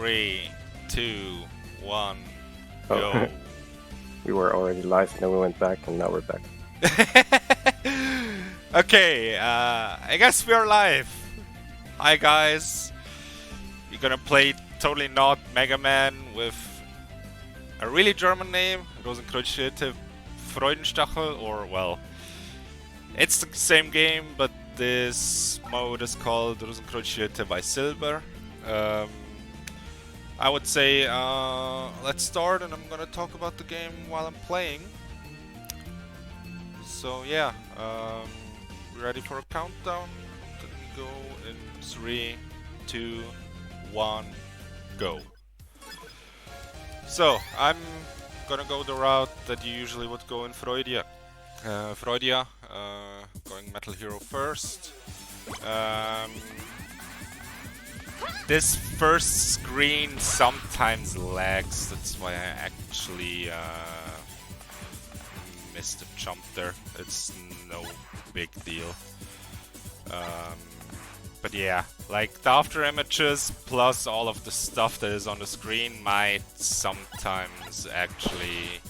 3, 2, 1, Oh, go. we were already live, and then we went back, and now we're back. Okay, I guess we are live. Hi guys. We're gonna play totally not Mega Man with a really German name, Rosenkreuzstilette Freudenstachel, or well, it's the same game, but this mode is called Rosenkreuzstilette by Silber. I would say let's start, and I'm gonna talk about the game while I'm playing. So yeah, we ready for a countdown? Then we go in 3, 2, 1, go. So I'm gonna go the route that you usually would go in Freudia. Going Metal Hero first. This first screen sometimes lags, that's why I actually missed a jump there. It's no big deal. But yeah, like the after images plus all of the stuff that is on the screen might sometimes actually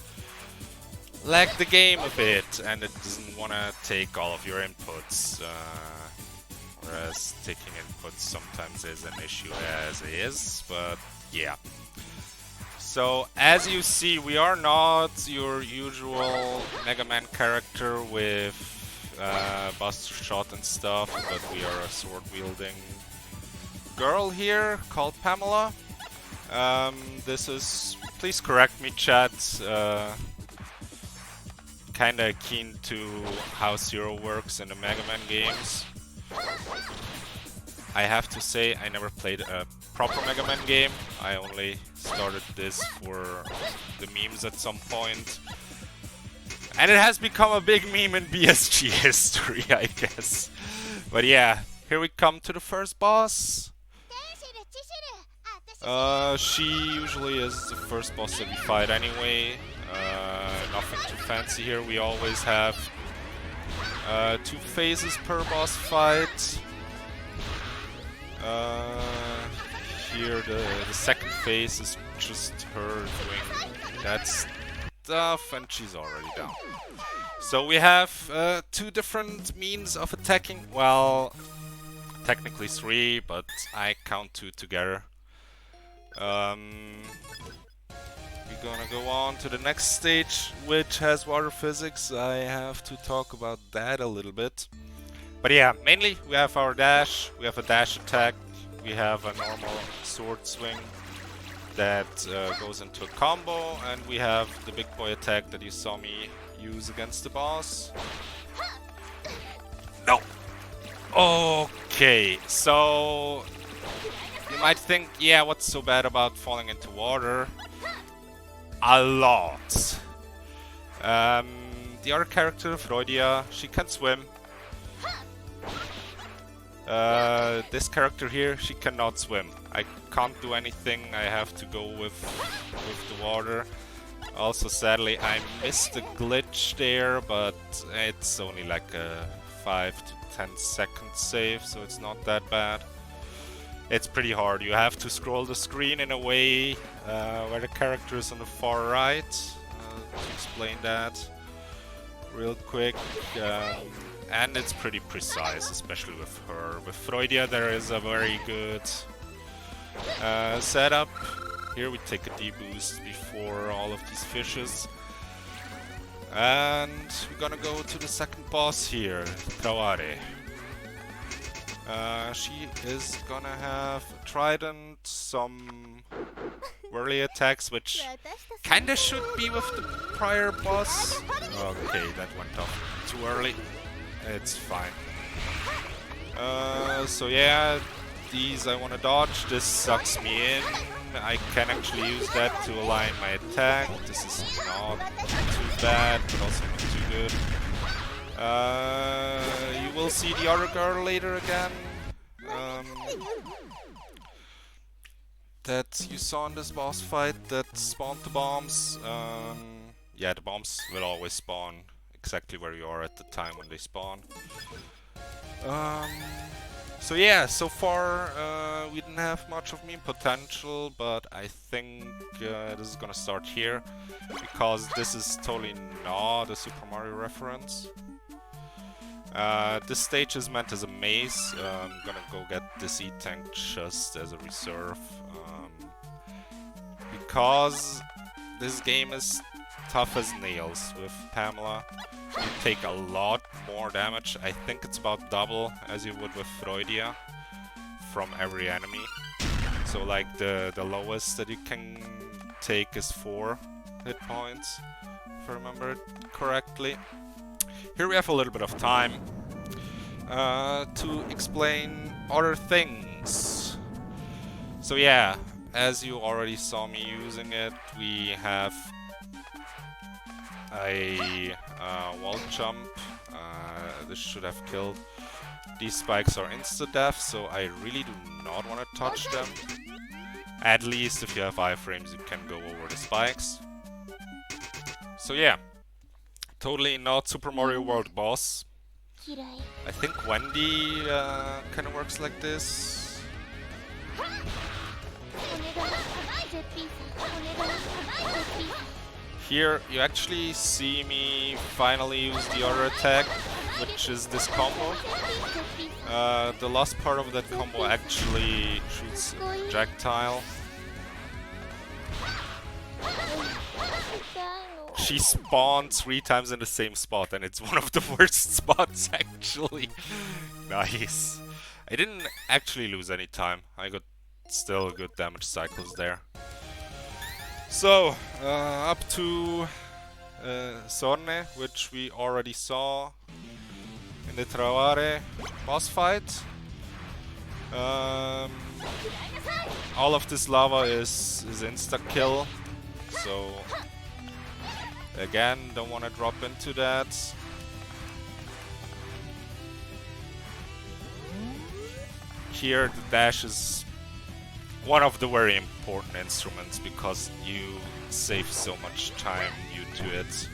lag the game a bit, and it doesn't want to take all of your inputs. Whereas taking inputs sometimes is an issue as is, but yeah. So as you see, we are not your usual Mega Man character with Buster Shot and stuff, but we are a sword-wielding girl here called Pamela. This is, please correct me, chat. Kinda keen to how Zero works in the Mega Man games. I have to say, I never played a proper Mega Man game. I only started this for the memes at some point. And it has become a big meme in BSG history, I guess. But yeah, here we come to the first boss. She usually is the first boss that we fight anyway. Nothing too fancy here. We always have 2 phases per boss fight. Here the second phase is just her doing that stuff, and she's already down. So we have 2 different means of attacking. Well, technically 3, but I count 2 together. We're gonna go on to the next stage, which has water physics. I have to talk about that a little bit. But yeah, mainly we have our dash, we have a dash attack, we have a normal sword swing that goes into a combo, and we have the big boy attack that you saw me use against the boss. No! Okay, so you might think, yeah, what's so bad about falling into water? A lot. The other character, Freudia, she can swim. This character here, she cannot swim. I can't do anything, I have to go with the water. Also, sadly, I missed a glitch there, but it's only like a 5 to 10 second save, so it's not that bad. It's pretty hard. You have to scroll the screen in a way where the character is on the far right. To explain that real quick. And it's pretty precise, especially with her. With Freudia there is a very good setup. Here we take a D-boost before all of these fishes. And we're gonna go to the second boss here, Traware. She is gonna have a trident, some whirly attacks, which kinda should be with the prior boss. Okay, that went off too early. It's fine. So yeah, these I wanna dodge. This sucks me in. I can actually use that to align my attack. This is not too bad, but also not too good. You will see the other girl later again. That you saw in this boss fight that spawned the bombs. Yeah, the bombs will always spawn exactly where you are at the time when they spawn. So yeah, so far we didn't have much of meme potential, but I think this is gonna start here, because this is totally not a Super Mario reference. This stage is meant as a maze. I'm gonna go get this E-Tank just as a reserve, because this game is tough as nails with Pamela. You take a lot more damage. I think it's about double as you would with Freudia from every enemy. So like the lowest that you can take is 4 hit points, if I remember it correctly. Here we have a little bit of time to explain other things. So yeah, as you already saw me using it, we have a wall jump. This should have killed. These spikes are insta-death, so I really do not want to touch them. At least if you have iframes, you can go over the spikes. So yeah, totally not Super Mario World boss. I think Wendy kind of works like this. Here you actually see me finally use the other attack, which is this combo. The last part of that combo actually shoots a projectile. She spawned 3 times in the same spot, and it's one of the worst spots actually. Nice. I didn't actually lose any time. I got still good damage cycles there. So, up to Sorne, which we already saw in the Travare boss fight. All of this lava is insta-kill, so again, don't want to drop into that. Here, the dash is one of the very important instruments because you save so much time due to it.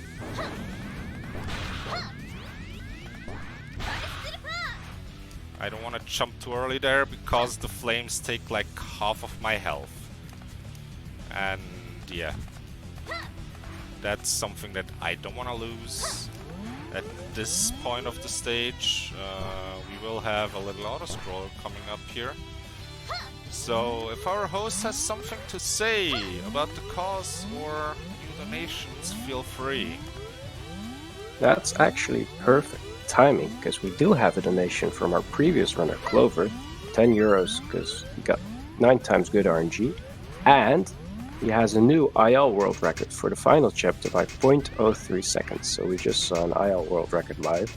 I don't want to jump too early there because the flames take like half of my health. And yeah, that's something that I don't want to lose. At this point of the stage, we will have a little auto-scroll coming up here. So, if our host has something to say about the cause or new donations, feel free. That's actually perfect timing, because we do have a donation from our previous runner, Clover, 10 euros, because he got 9 times good RNG, and he has a new IL world record for the final chapter by 0.03 seconds, so we just saw an IL world record live.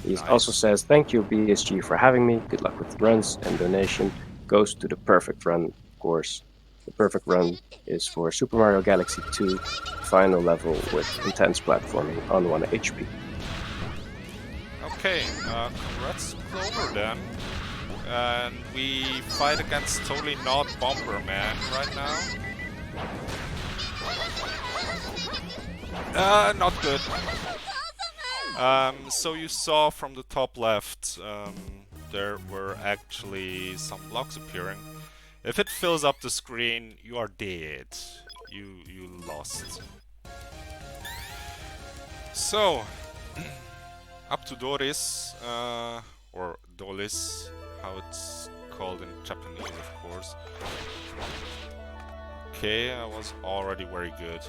He also says, thank you BSG for having me, good luck with the runs, and donation goes to the Perfect Run course. The Perfect Run is for Super Mario Galaxy 2 final level with intense platforming on 1 HP. Okay, congrats Clover then. And we fight against totally not Bomberman right now. Not good. So you saw from the top left, there were actually some blocks appearing. If it fills up the screen, you are dead. You lost. So, up to Doris, or Dolis, how it's called in Japanese, of course. Okay, I was already very good.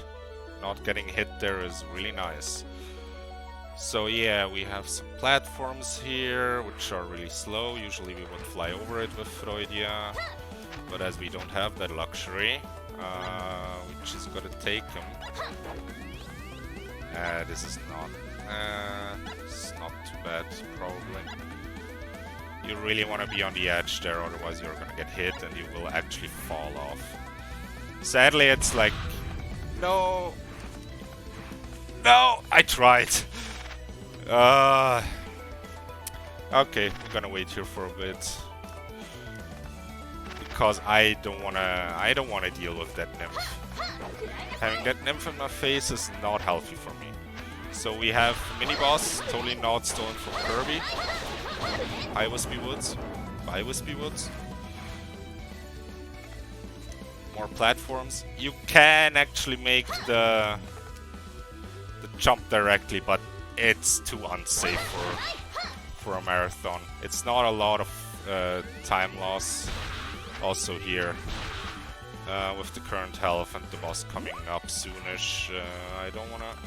Not getting hit there is really nice. So yeah, we have some platforms here, which are really slow. Usually we would fly over it with Freudia, but as we don't have that luxury, we just gotta take them. This is not too bad, probably. You really want to be on the edge there, otherwise you're gonna get hit and you will actually fall off. Sadly, it's like, no, I tried. Okay, we're gonna wait here for a bit because I don't wanna deal with that nymph. Having that nymph in my face is not healthy for me. So we have mini boss, totally not stolen from Kirby. Hi Wispy Woods. by Wispy Woods. More platforms. You can actually make the jump directly, but it's too unsafe for a marathon. It's not a lot of time loss. Also here, with the current health and the boss coming up soonish, I don't want to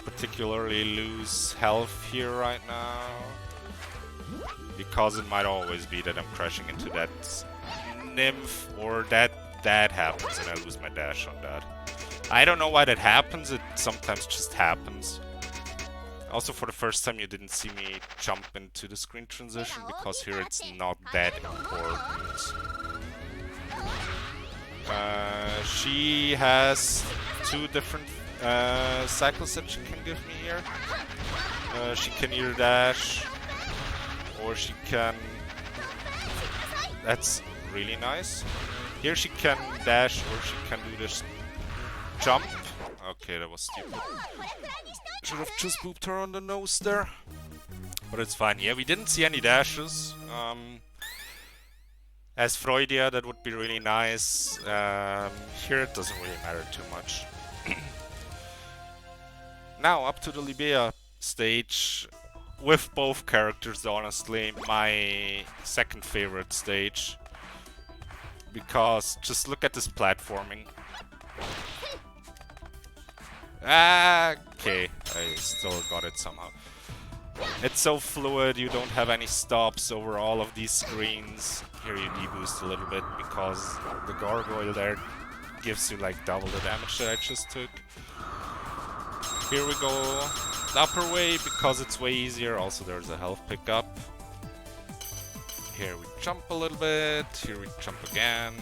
particularly lose health here right now, because it might always be that I'm crashing into that nymph, or that happens and I lose my dash on that. I don't know why that happens, it sometimes just happens. Also, for the first time you didn't see me jump into the screen transition, because here it's not that important. She has 2 different cycles that she can give me here. She can either dash, or she can... That's really nice. Here she can dash, or she can do this jump. Okay, that was stupid. Should have just booped her on the nose there. But it's fine. Yeah, we didn't see any dashes. As Freudia, that would be really nice. Here it doesn't really matter too much. Now, up to the Libea stage. With both characters, honestly. My second favorite stage. Because just look at this platforming. Okay, I still got it somehow. It's so fluid, you don't have any stops over all of these screens. Here you deboost a little bit because the gargoyle there gives you like double the damage that I just took. Here we go the upper way because it's way easier. Also there's a health pickup. Here we jump a little bit, here we jump again.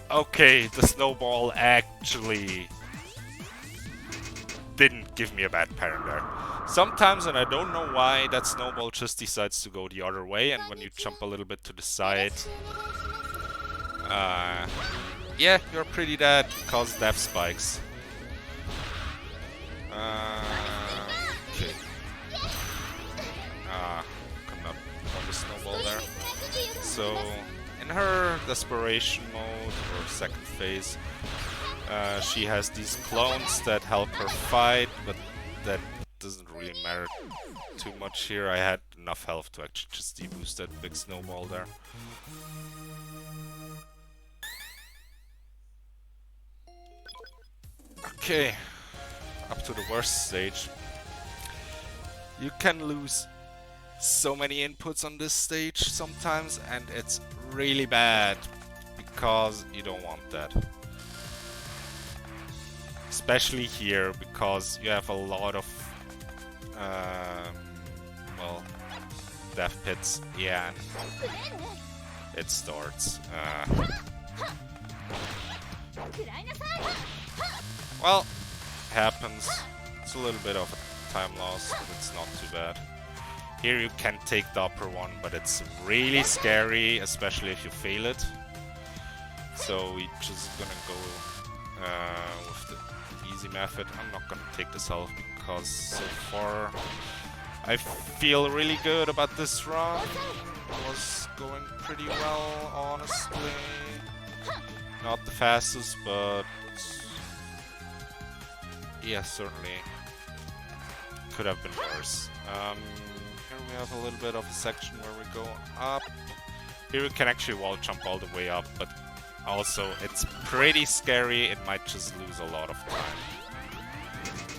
Okay, the snowball actually didn't give me a bad pattern there. Sometimes, and I don't know why, that snowball just decides to go the other way, and when you jump a little bit to the side, yeah, you're pretty dead because death spikes. Okay. Couldn't have on the snowball there. So, in her desperation mode, or second phase, she has these clones that help her fight, but that doesn't really matter too much here. I had enough health to actually just deboost that big snowball there. Okay, up to the worst stage. You can lose so many inputs on this stage sometimes, and it's really bad because you don't want that. Especially here because you have a lot of well, death pits. Yeah, it starts. Well, happens. It's a little bit of a time loss, but it's not too bad. Here you can take the upper one, but it's really scary, especially if you fail it. So we're just gonna go with the easy method. I'm not gonna take this health because so far I feel really good about this run. It was going pretty well, honestly. Not the fastest, but yeah, certainly could have been worse. Here we have a little bit of a section where we go up. Here we can actually wall jump all the way up, but also it's pretty scary. It might just lose a lot of time.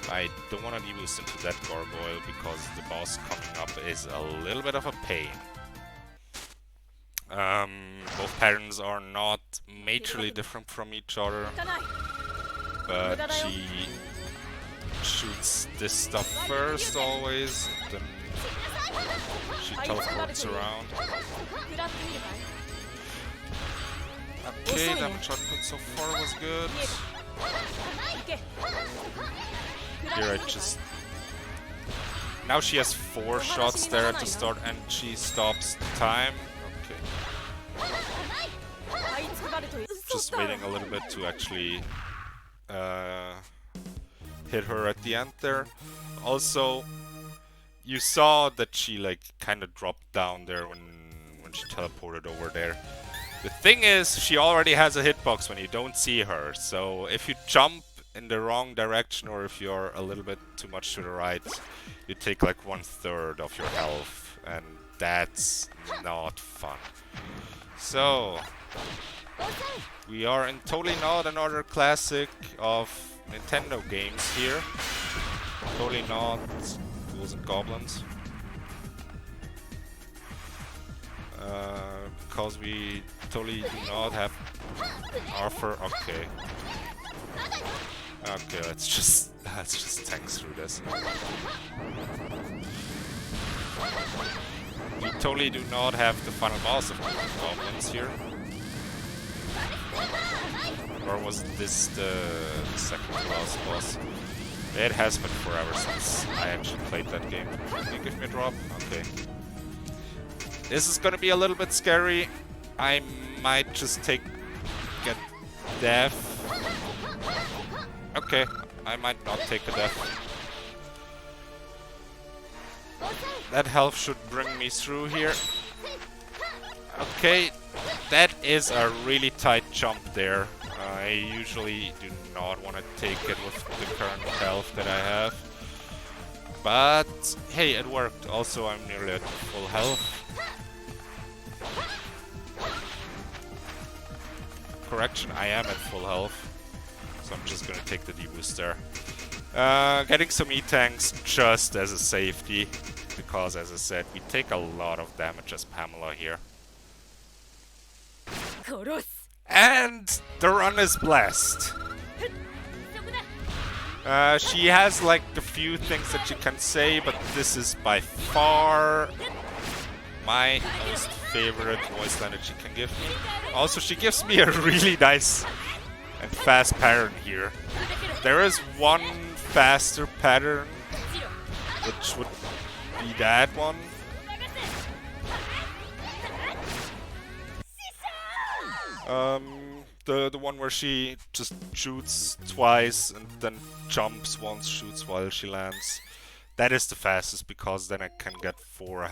I don't want to deboost into that gargoyle because the boss coming up is a little bit of a pain. Both patterns are not majorly different from each other, but she shoots this stuff first always, then she teleports around. Okay, damage output so far was good. Here I just... Now she has 4 shots there at the start and she stops time. Okay. Just waiting a little bit to actually hit her at the end there. Also, you saw that she like kind of dropped down there when she teleported over there. The thing is, she already has a hitbox when you don't see her. So if you jump in the wrong direction or if you're a little bit too much to the right, you take like 1/3 of your health, and that's not fun. So we are in totally not another classic of Nintendo games here. Totally not Ghouls and Goblins. Because we totally do not have Arthur. Okay. Okay, let's just tank through this. We totally do not have the final boss of Goblins here. Or was this the second to last boss? It has been forever since I actually played that game. Can you give me a drop? Okay. This is gonna be a little bit scary. I might just get death. Okay, I might not take a death. That health should bring me through here. Okay, that is a really tight jump there. I usually do not want to take it with the current health that I have. But hey, it worked. Also, I'm nearly at full health. Correction, I am at full health. So I'm just gonna take the deboost there. Getting some E-tanks just as a safety. Because as I said, we take a lot of damage as Pamela here. And the run is blessed. She has like a few things that she can say, but this is by far my most favorite voice line that she can give me. Also, she gives me a really nice and fast pattern here. There is one faster pattern, which would be that one. The one where she just shoots twice and then jumps once, shoots while she lands. That is the fastest because then I can get 4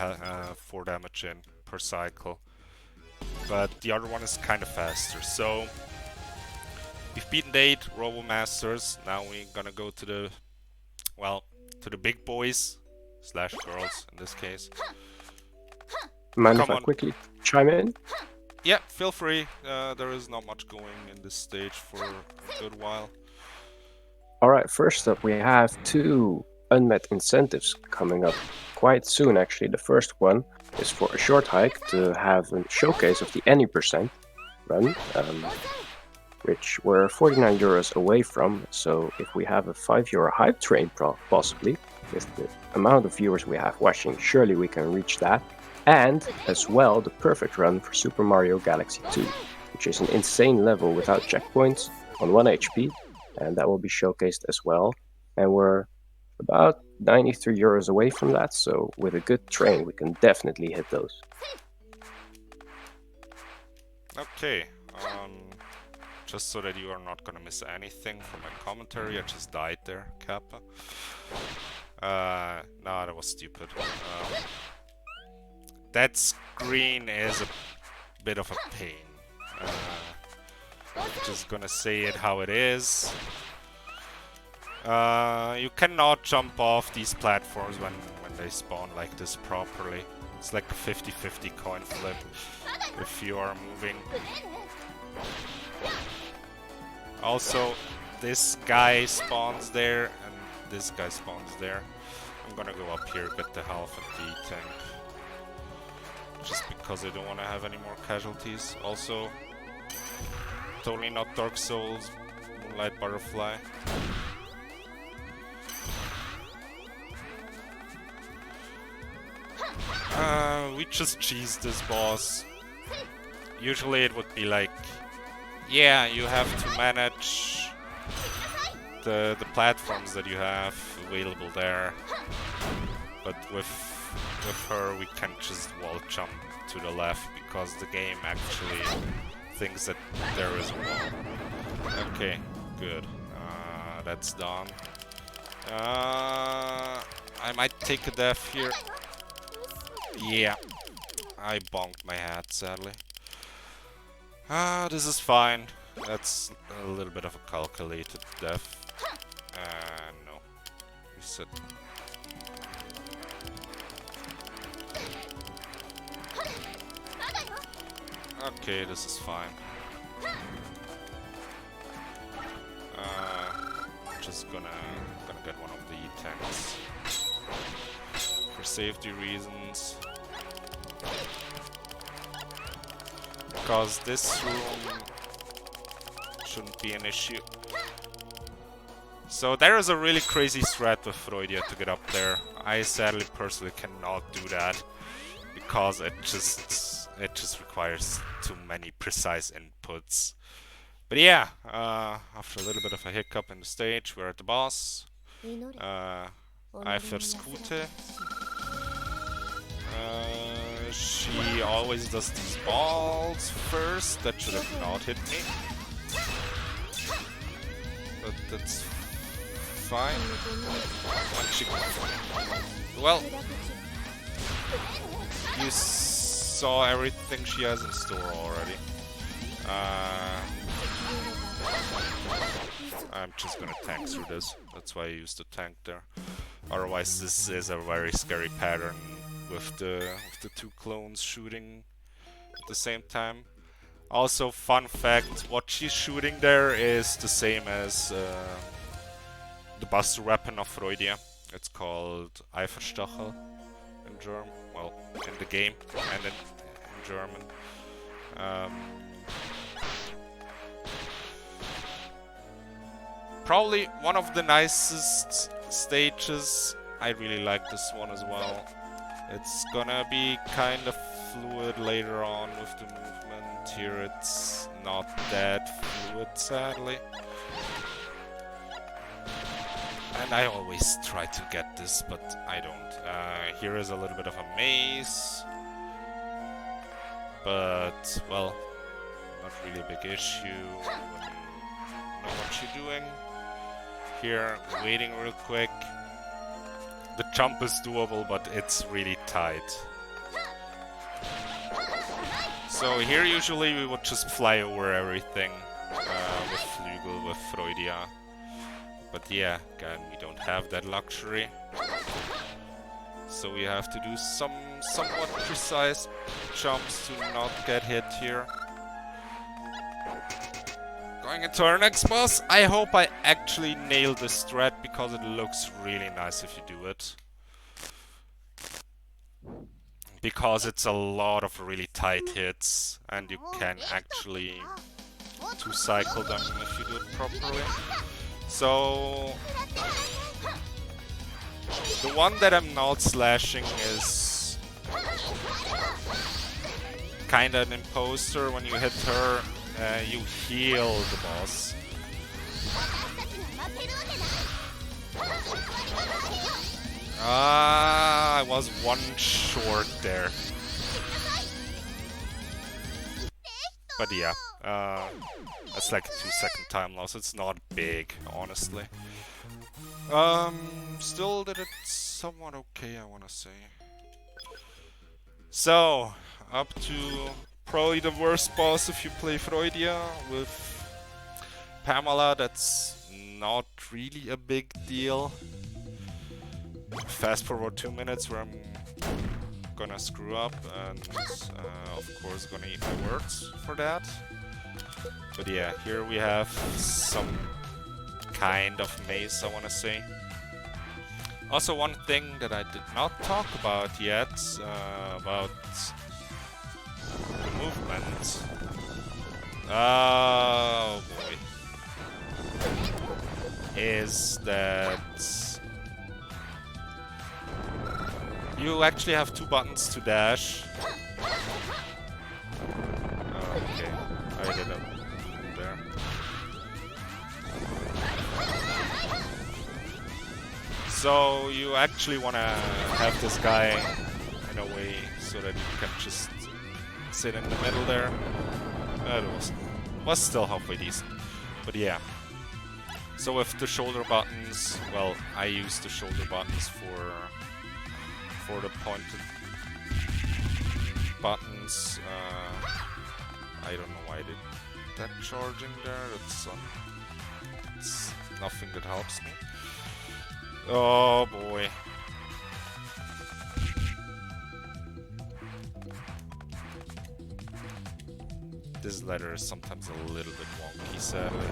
damage in per cycle. But the other one is kind of faster. So we've beaten 8 Robo Masters. Now we're gonna go to the, well, to the big boys / girls in this case. Mind if I quickly chime in? Yeah, feel free. There is not much going in this stage for a good while. Alright, first up we have 2 unmet incentives coming up quite soon actually. The first one is for a short hike to have a showcase of the Any % run, which we're 49 euros away from. So if we have a €5 hype train possibly, with the amount of viewers we have watching, surely we can reach that. And as well, the perfect run for Super Mario Galaxy 2, which is an insane level without checkpoints on 1 HP, and that will be showcased as well. And we're about 93 euros away from that, so with a good train we can definitely hit those. Okay, just so that you are not gonna miss anything from my commentary, I just died there, Kappa. No, that was stupid. That screen is a bit of a pain. Just gonna say it how it is. You cannot jump off these platforms when they spawn like this properly. It's like a 50-50 coin flip if you are moving. Also, this guy spawns there and this guy spawns there. I'm gonna go up here, get the health and the tank. Just because I don't want to have any more casualties. Also, totally not Dark Souls, Moonlight Butterfly. We just cheesed this boss. Usually it would be like, yeah, you have to manage the platforms that you have available there. But with her we can just wall jump to the left because the game actually thinks that there is a wall. Okay, good. That's done. I might take a death here. Yeah, I bonked my head, sadly. This is fine. That's a little bit of a calculated death. No. Reset. Okay, this is fine. Just gonna get one of the tanks for safety reasons, because this room shouldn't be an issue. So there is a really crazy strat with Freudia to get up there. I sadly personally cannot do that because it just requires too many precise inputs. But yeah, after a little bit of a hiccup in the stage, we're at the boss. I first Skute. She always does these balls first. That should have not hit me. But that's fine. Well, you saw everything she has in store already. I'm just gonna tank through this. That's why I used the tank there. Otherwise, this is a very scary pattern with the two clones shooting at the same time. Also, fun fact: what she's shooting there is the same as the buster weapon of Freudia. It's called Eiferstachel in German. Well, in the game and in German. Probably one of the nicest stages. I really like this one as well. It's gonna be kind of fluid later on with the movement. Here it's not that fluid, sadly. And I always try to get this, but I don't. Here is a little bit of a maze. But, well, not really a big issue. Know what you're doing. Here, waiting real quick. The jump is doable, but it's really tight. So here usually we would just fly over everything with Flügel, with Freudia. But yeah, again, we don't have that luxury. So we have to do somewhat precise jumps to not get hit here. Going into our next boss, I hope I actually nail this strat because it looks really nice if you do it. Because it's a lot of really tight hits and you can actually two-cycle them if you do it properly. So the one that I'm not slashing is kinda an imposter. When you hit her, you heal the boss. I was one short there. But yeah, that's like a 2-second time loss. It's not big, honestly. Still did it somewhat okay, I wanna say. So, up to probably the worst boss if you play Freudia with Pamela. That's not really a big deal. Fast forward 2 minutes where I'm gonna screw up and of course gonna eat my words for that. But yeah, here we have some kind of maze, I wanna say. Also, one thing that I did not talk about yet, about the movement. Oh boy. Is that you actually have 2 buttons to dash. Okay, I did it there. So you actually want to have this guy in a way so that you can just sit in the middle there. That was still halfway decent, but yeah. So with the shoulder buttons, well, I use the shoulder buttons for the pointed buttons. I don't know why I did that charging there. It's nothing that helps me. Oh boy. This letter is sometimes a little bit wonky, sadly.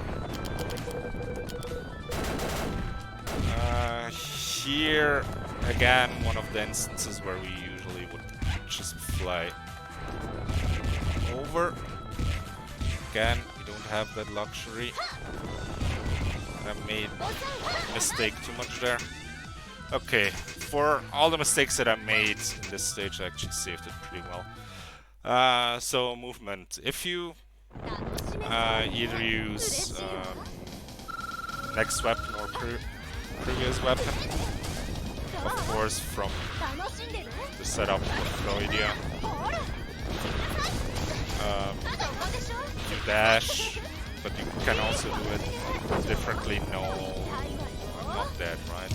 Here, again, one of the instances where we usually would just fly over. Again, we don't have that luxury. I made a mistake too much there. Okay, for all the mistakes that I made in this stage, I actually saved it pretty well. So movement. If you either use next weapon or previous weapon, of course from the setup for Freudia, you dash, but you can also do it differently. No, I'm not dead, right?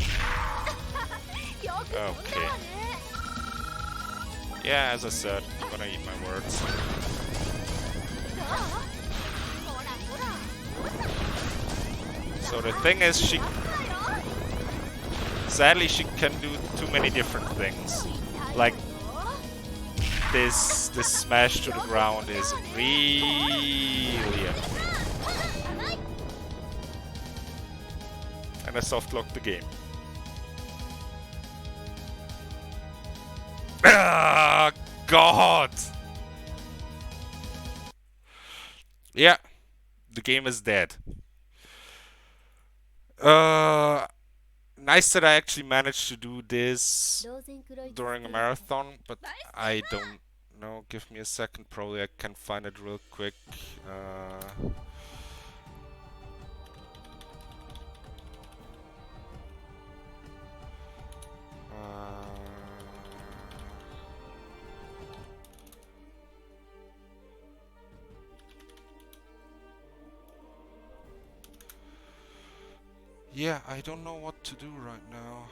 Okay. Yeah, as I said, I'm gonna eat my words. So the thing is, sadly she can do too many different things. Like this smash to the ground is really annoying. And I soft locked the game. Ah, God! Yeah, the game is dead. Nice that I actually managed to do this during a marathon, but I don't know. Give me a second, probably I can find it real quick. Yeah, I don't know what to do right now.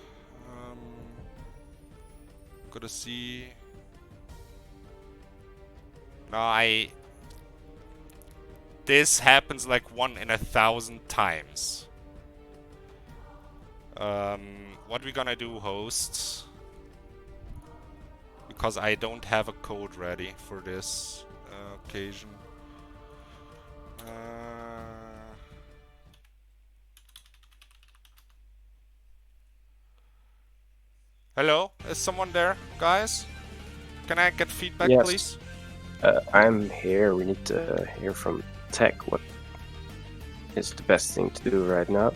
Gotta see. No, this happens like 1 in 1,000 times. What we gonna do, hosts? Because I don't have a code ready for this occasion. Hello? Is someone there, guys? Can I get feedback, Yes. please? I'm here. We need to hear from Tech. What is the best thing to do right now?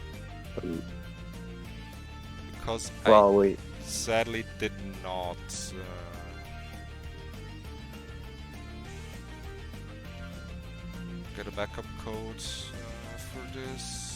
Because Well, I sadly did not get a backup code for this.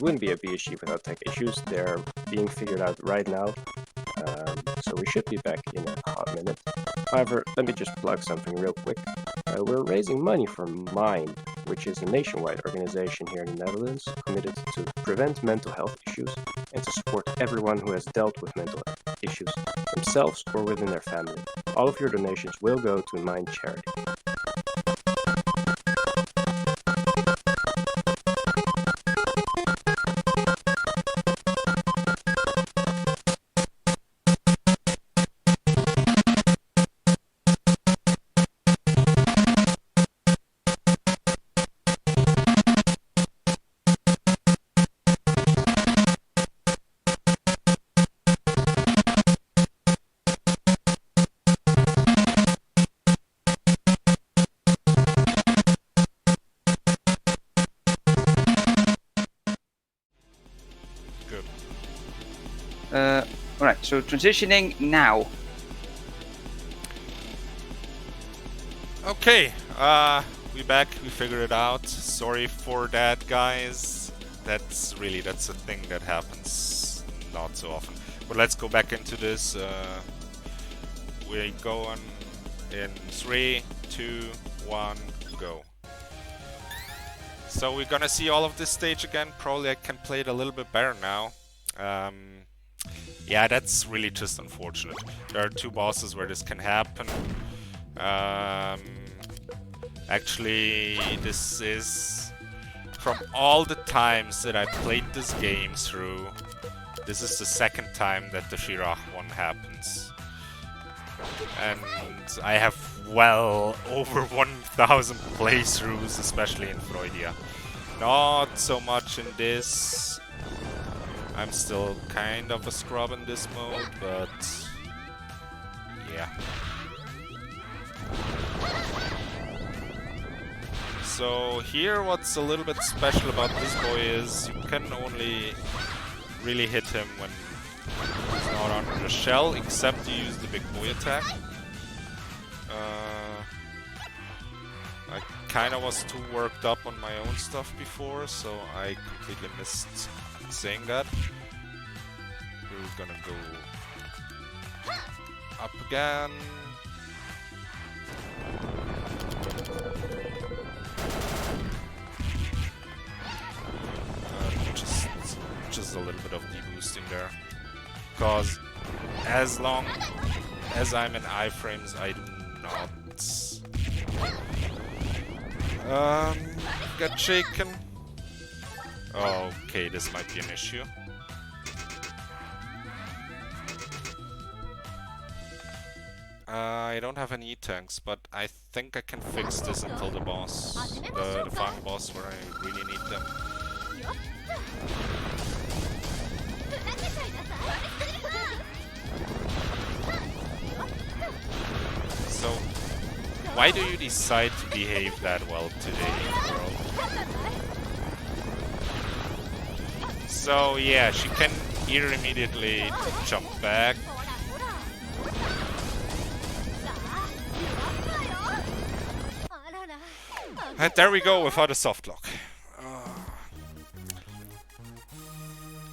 wouldn't be a BSG without tech issues. They're being figured out right now. So we should be back in a hot minute. However, let me just plug something real quick. We're raising money for MIND, which is a nationwide organization here in the Netherlands committed to prevent mental health issues and to support everyone who has dealt with mental issues themselves or within their family. All of your donations will go to MIND charity. Alright, so transitioning now. Okay, we back, we figured it out. Sorry for that, guys. That's a thing that happens not so often. But let's go back into this. We're going in 3, 2, 1, go. So we're gonna see all of this stage again. Probably I can play it a little bit better now. Yeah, that's really just unfortunate. There are 2 bosses where this can happen. Actually, this is... From all the times that I played this game through, this is the 2nd time that the Shirach one happens. And I have well over 1,000 playthroughs, especially in Freudia. Not so much in this. I'm still kind of a scrub in this mode, but yeah. So here what's a little bit special about this boy is you can only really hit him when he's not under the shell, except you use the big boy attack. I kinda was too worked up on my own stuff before, so I completely missed saying that. We're gonna go up again. Just a little bit of deboosting there, because as long as I'm in iframes, I do not get shaken. Oh, okay, this might be an issue. I don't have any E-tanks, but I think I can fix this until the boss, the final boss where I really need them. So, why do you decide to behave that well today, bro? So yeah, she can either immediately jump back. And there we go without a soft lock.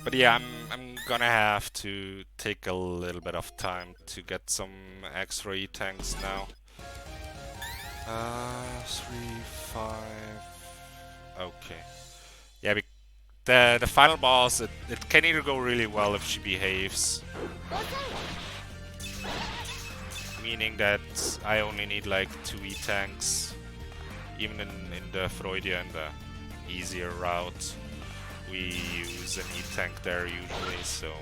But yeah, I'm gonna have to take a little bit of time to get some extra E-tanks now. 3, 5... Okay. Yeah, the final boss, it can either go really well if she behaves. Meaning that I only need like 2 E-tanks. Even in the Freudia and the easier route, we use an E-tank there usually, so...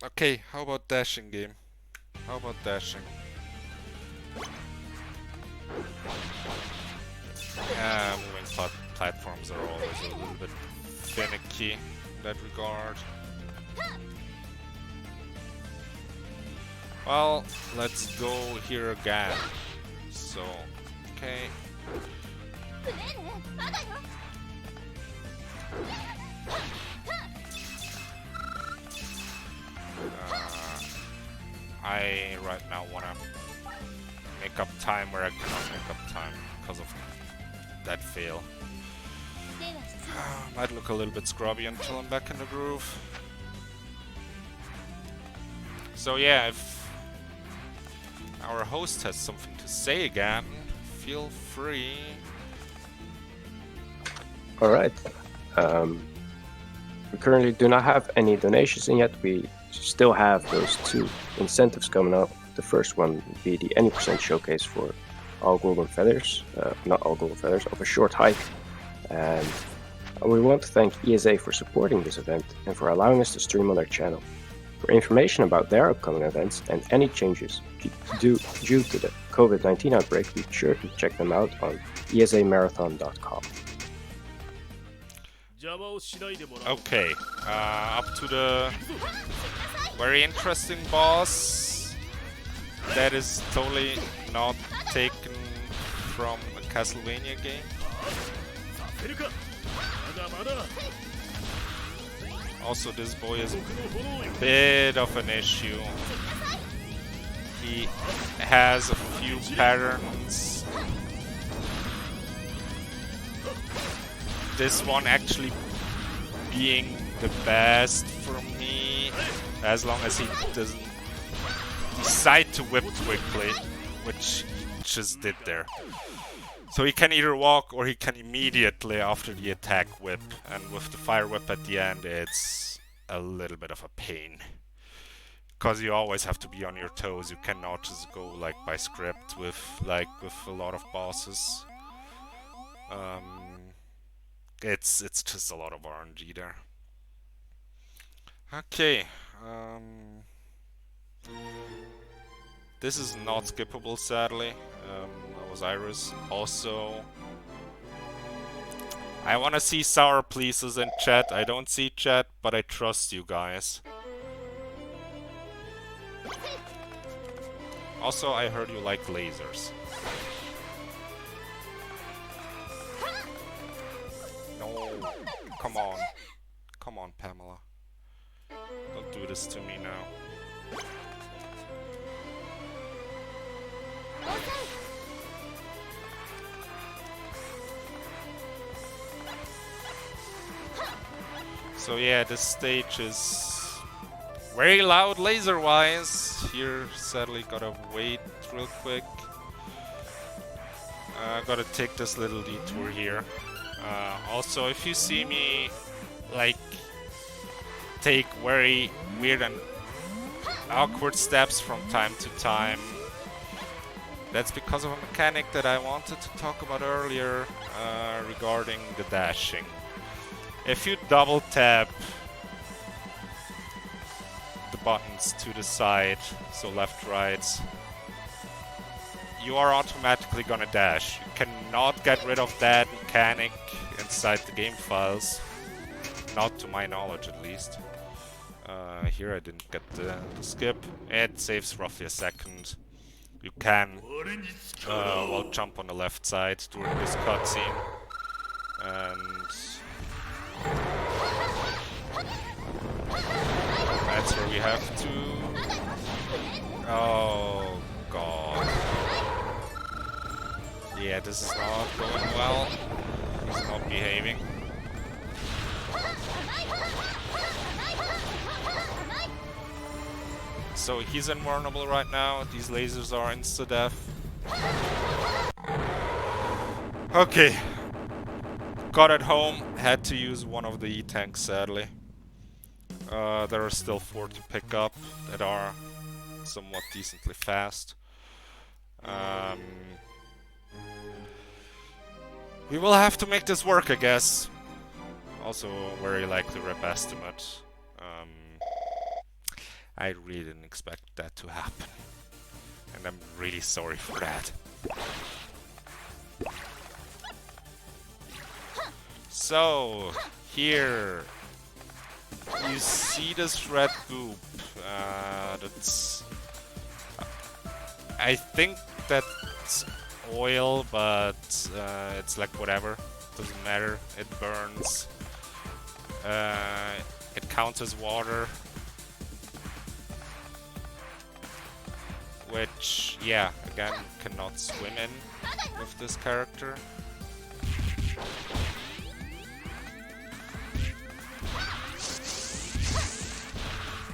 Okay, how about dashing, game? How about dashing? Moving platforms are always a little bit finicky in that regard. Well, let's go here again. So, okay. I right now wanna make make up time where I cannot make up time because of that fail. Might look a little bit scrubby until I'm back in the groove. So yeah, if our host has something to say again, feel free. Alright. We currently do not have any donations in yet. We still have those 2 incentives coming up. The first one would be the any percent showcase for all golden feathers. Not all golden feathers, of a short hike. And we want to thank ESA for supporting this event and for allowing us to stream on their channel. For information about their upcoming events and any changes due to the COVID-19 outbreak, be sure to check them out on esamarathon.com. Okay, up to the very interesting boss that is totally not taken from a Castlevania game. Also, this boy is a bit of an issue. He has a few patterns. This one actually being the best for me, as long as he doesn't decide to whip quickly, which he just did there. So he can either walk or he can immediately after the attack whip, and with the fire whip at the end it's a little bit of a pain. Because you always have to be on your toes, you cannot just go like by script with a lot of bosses. It's just a lot of RNG there. Okay. This is not skippable, sadly. That was Iris. Also, I want to see sour pleases in chat. I don't see chat, but I trust you guys. Also, I heard you like lasers. No, come on. Come on, Pamela. Don't do this to me now. So yeah, this stage is very loud laser-wise. Here, sadly, gotta wait real quick. Gotta take this little detour here. Also, if you see me, like, take very weird and awkward steps from time to time, that's because of a mechanic that I wanted to talk about earlier regarding the dashing. If you double tap the buttons to the side, so left, right, you are automatically gonna dash. You cannot get rid of that mechanic inside the game files. Not to my knowledge, at least. Here I didn't get the skip. It saves roughly a second. You can well jump on the left side during this cutscene. And that's where we have to... Oh god. Yeah, this is not going well. He's not behaving. So he's invulnerable right now. These lasers are insta-death. Okay. Got it home. Had to use one of the E-tanks, sadly. There are still 4 to pick up that are somewhat decently fast. We will have to make this work, I guess. Also, very likely rep estimate. I really didn't expect that to happen. And I'm really sorry for that. So, here you see this red goop. That's... I think that's oil, but it's like whatever. Doesn't matter. It burns. It counts as water. which, yeah, again, cannot swim in with this character.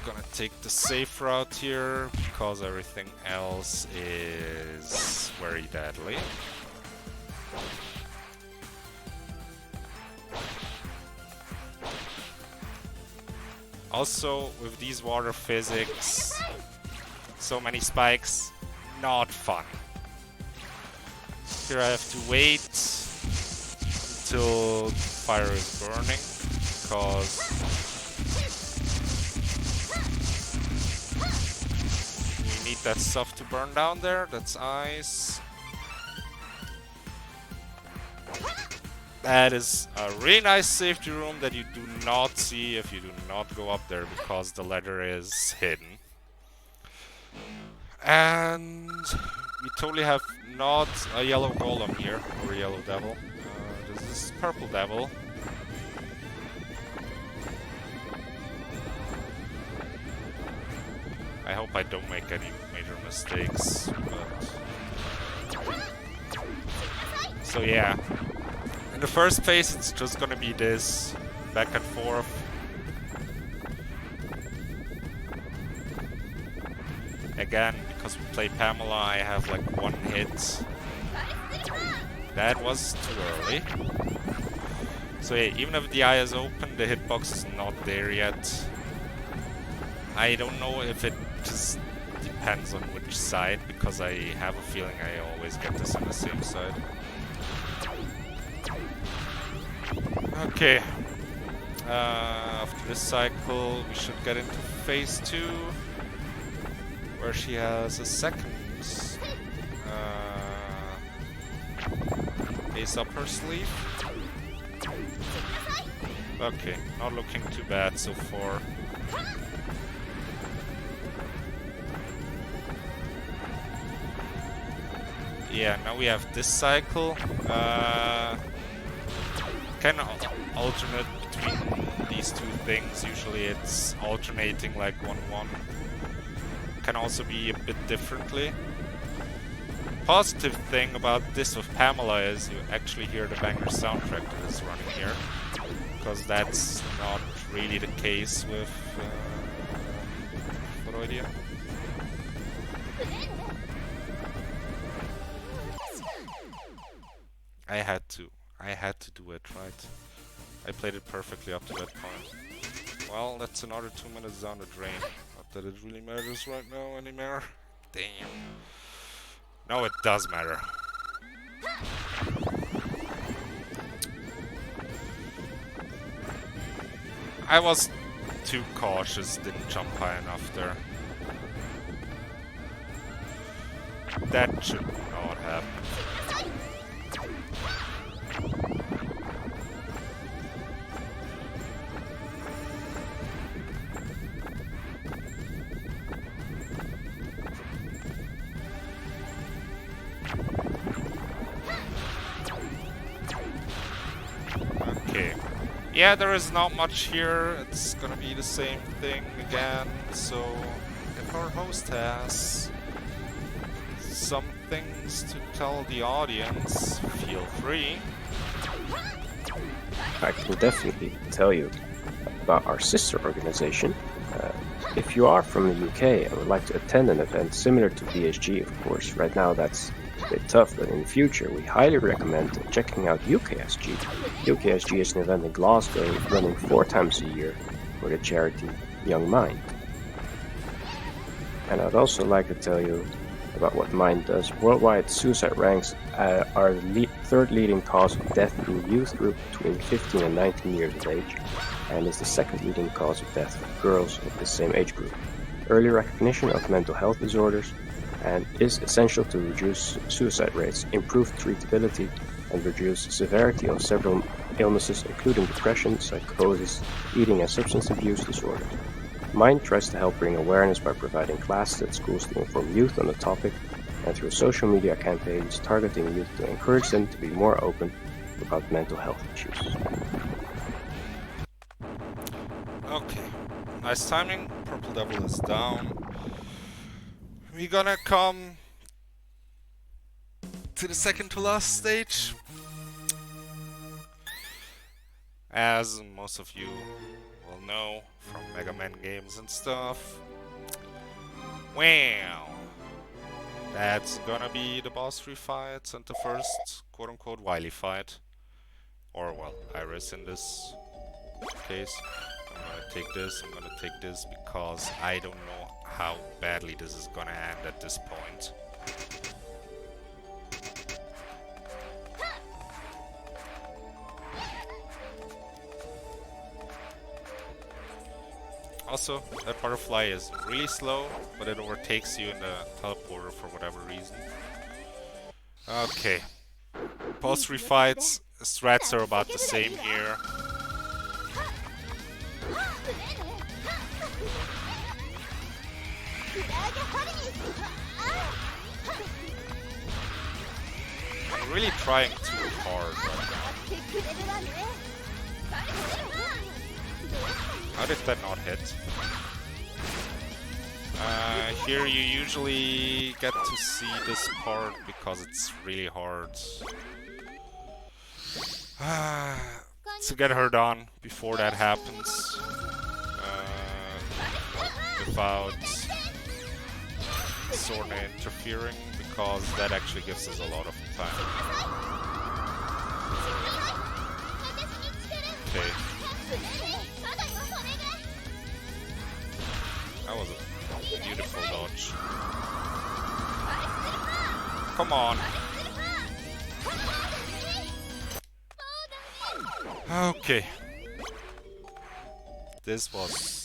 Gonna take the safe route here, because everything else is very deadly. Also, with these water physics, so many spikes, not fun. Here I have to wait until fire is burning, because we need that stuff to burn down there. That's ice. That is a really nice safety room that you do not see if you do not go up there, because the ladder is hidden. And we totally have not a yellow golem here, or a yellow devil. This is purple devil. I hope I don't make any major mistakes, but... So yeah. In the first phase, it's just gonna be this back and forth. Again, because we play Pamela, I have like one hit. That was too early. So yeah, even if the eye is open, the hitbox is not there yet. I don't know if it just depends on which side, because I have a feeling I always get this on the same side. Okay, after this cycle we should get into phase 2, where she has a second ace up her sleeve. Okay, not looking too bad so far. Yeah, now we have this cycle. Can alternate between these two things. Usually it's alternating like 1-1. Can also be a bit differently. Positive thing about this with Pamela is you actually hear the banger soundtrack that is running here, because that's not really the case with Freudia. I had to do it, right? I played it perfectly up to that point. Well, that's another 2 minutes down the drain. Not that it really matters right now anymore. Damn. No, it does matter. I was too cautious, didn't jump high enough there. That should not happen. Okay. Yeah, there is not much here. It's gonna be the same thing again. So, if our host has some things to tell the audience, feel free. I can definitely tell you about our sister organization. If you are from the UK and would like to attend an event similar to BSG, of course, right now that's a bit tough, but in the future we highly recommend checking out UKSG. UKSG is an event in Glasgow running 4 times a year for the charity Young Mind. And I'd also like to tell you about what Mind does. Worldwide, suicide ranks are the third leading cause of death in the youth group between 15 and 19 years of age, and is the second leading cause of death for girls of the same age group. Early recognition of mental health disorders and is essential to reduce suicide rates, improve treatability, and reduce severity of several illnesses including depression, psychosis, eating and substance abuse disorders. Mind tries to help bring awareness by providing classes at schools to inform youth on the topic, and through social media campaigns targeting youth to encourage them to be more open about mental health issues. Okay, nice timing. Purple Devil is down. we're gonna come to the second to last stage. As most of you will know from Mega Man games and stuff. Well, that's gonna be the boss 3 fights and the first quote-unquote Wily fight. Or, well, Iris in this case. I'm gonna take this, I'm gonna take this, because I don't know how badly this is gonna end at this point. Also, that butterfly is really slow, but it overtakes you in the teleporter for whatever reason. Okay. Post 3 fights, strats are about the same here. I'm really trying too hard right now. How did that not hit? Here you usually get to see this part because it's really hard to get her done before that happens. Without sort of interfering, because that actually gives us a lot of time. Okay. That was a beautiful dodge. Come on. Okay. This was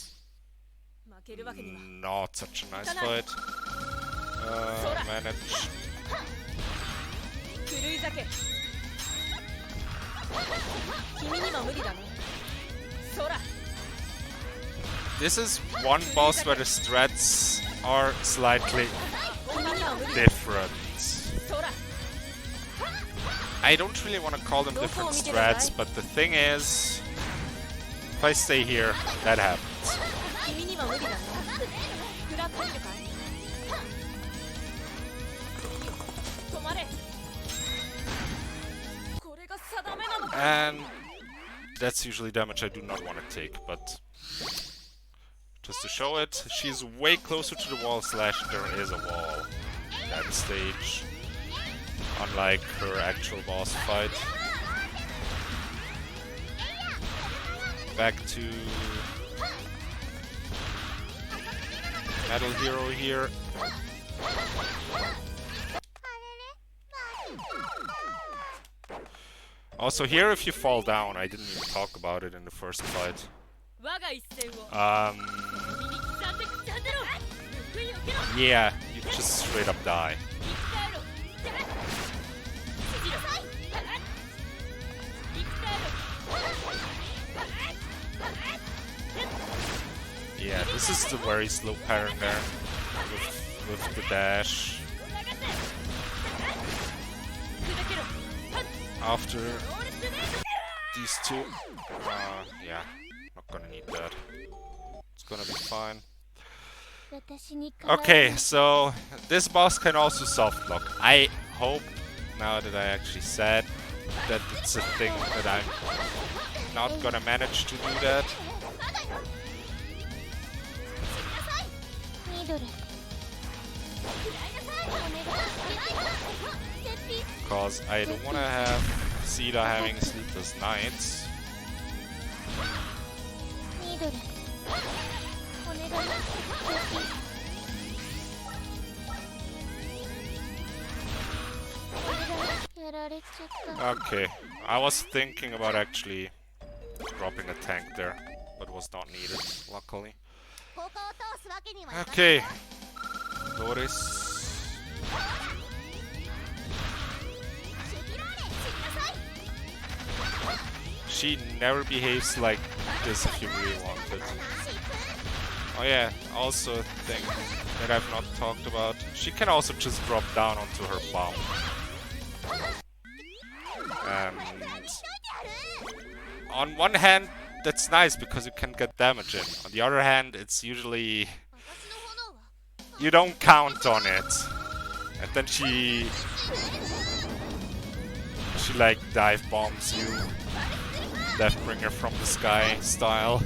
not such a nice fight. Managed. This is one boss where the strats are slightly different. I don't really want to call them different strats, but the thing is, if I stay here, that happens. And that's usually damage I do not want to take, but just to show it, she's way closer to the wall / there is a wall in that stage, unlike her actual boss fight. Back to Metal Hero here. Also here, if you fall down, I didn't even talk about it in the first fight. Yeah, you just straight up die. Yeah, this is the very slow pattern there with the dash. After these two, yeah, not gonna need that. It's gonna be fine. Okay, so this boss can also soft lock. I hope, now that I actually said that it's a thing, that I'm not gonna manage to do that. Because I don't want to have Sida having sleepless nights. Okay, I was thinking about actually dropping a tank there, but was not needed, luckily. Okay, Doris. She never behaves like this if you really want it. Oh yeah, also a thing that I've not talked about. She can also just drop down onto her bomb. And on one hand, that's nice because you can get damage in. On the other hand, it's usually you don't count on it. And then she like dive bombs you. Deathbringer from the sky style.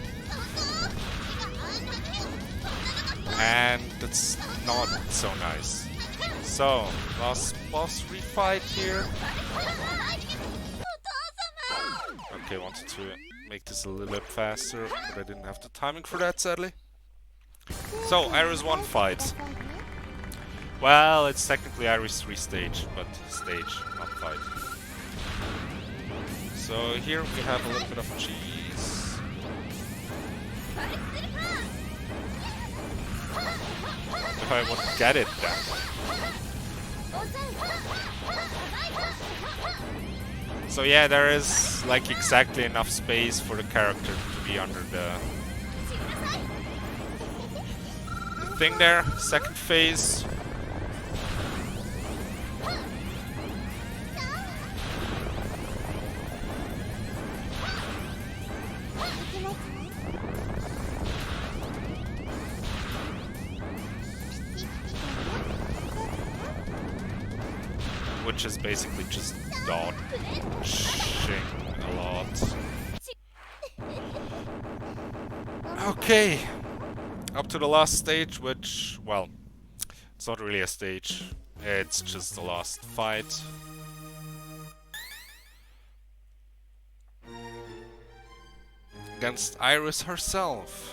And it's not so nice. So, last boss refight here. Okay, wanted to make this a little bit faster, but I didn't have the timing for that, sadly. So, Iris 1 fight. Well, it's technically Iris 3 stage, but stage, not fight. So here we have a little bit of cheese. If I would get it then. So yeah, there is like exactly enough space for the character to be under the thing there. Second phase. Which is basically just dodging a lot. Okay, up to the last stage, which, well, it's not really a stage, it's just the last fight. Against Iris herself.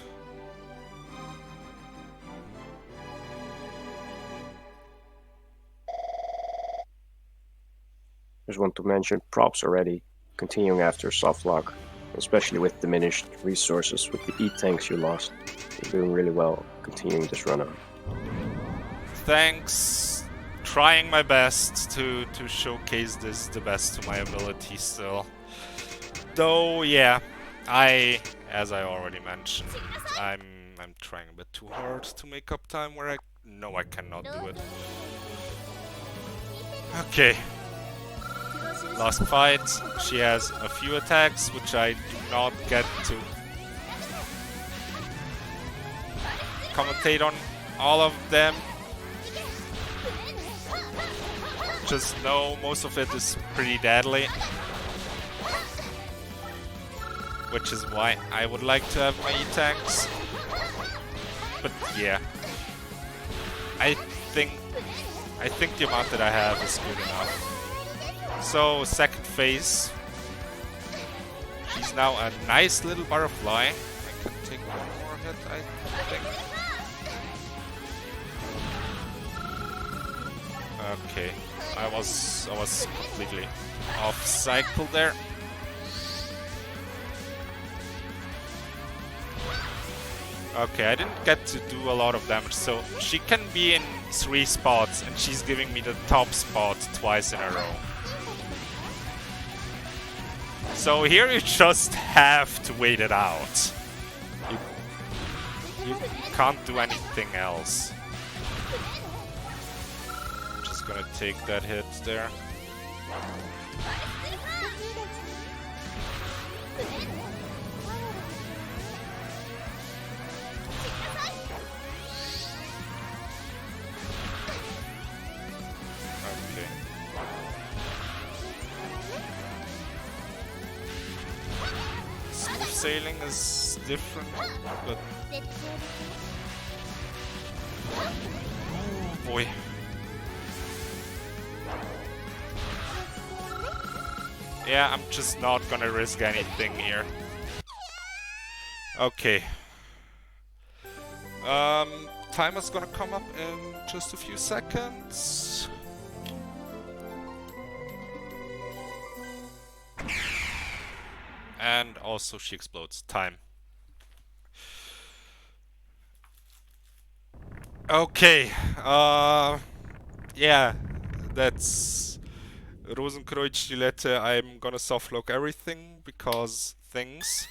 Just want to mention props already, continuing after soft lock, especially with diminished resources with the E-tanks you lost. You're doing really well continuing this run on. Thanks. Trying my best to showcase this the best to my ability still. Though, yeah, as I already mentioned, I'm trying a bit too hard to make up time where I know I cannot do it. Okay. Last fight, she has a few attacks, which I do not get to commentate on all of them. Just know most of it is pretty deadly. Which is why I would like to have my E-tanks. But yeah. I think the amount that I have is good enough. So, second phase. She's now a nice little butterfly. I can take one more hit, I think. Okay, I was completely off cycle there. Okay, I didn't get to do a lot of damage, so she can be in 3 spots and she's giving me the top spot twice in a row. So here you just have to wait it out. You can't do anything else. Just gonna take that hit there. Okay. Smooth sailing is different, but oh boy. Yeah, I'm just not gonna risk anything here. Okay. Timer's gonna come up in just a few seconds. And also she explodes. Time. Okay. Yeah, that's Rosenkreuzstilette. I'm gonna softlock everything because things.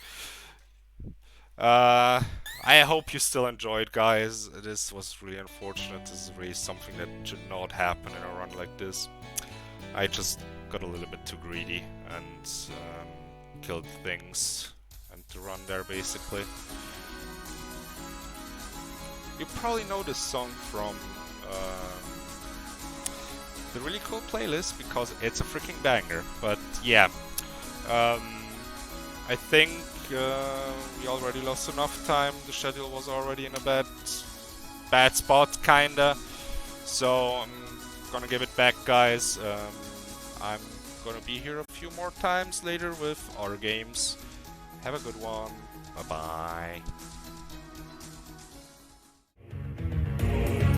I hope you still enjoyed, guys. This was really unfortunate. This is really something that should not happen in a run like this. I just got a little bit too greedy and killed things and to run there basically. You probably know this song from the really cool playlist because it's a freaking banger. But yeah, I think we already lost enough time. The schedule was already in a bad spot, kinda. So I'm gonna give it back, guys. I'm gonna be here a few more times later with other games. Have a good one. Bye bye.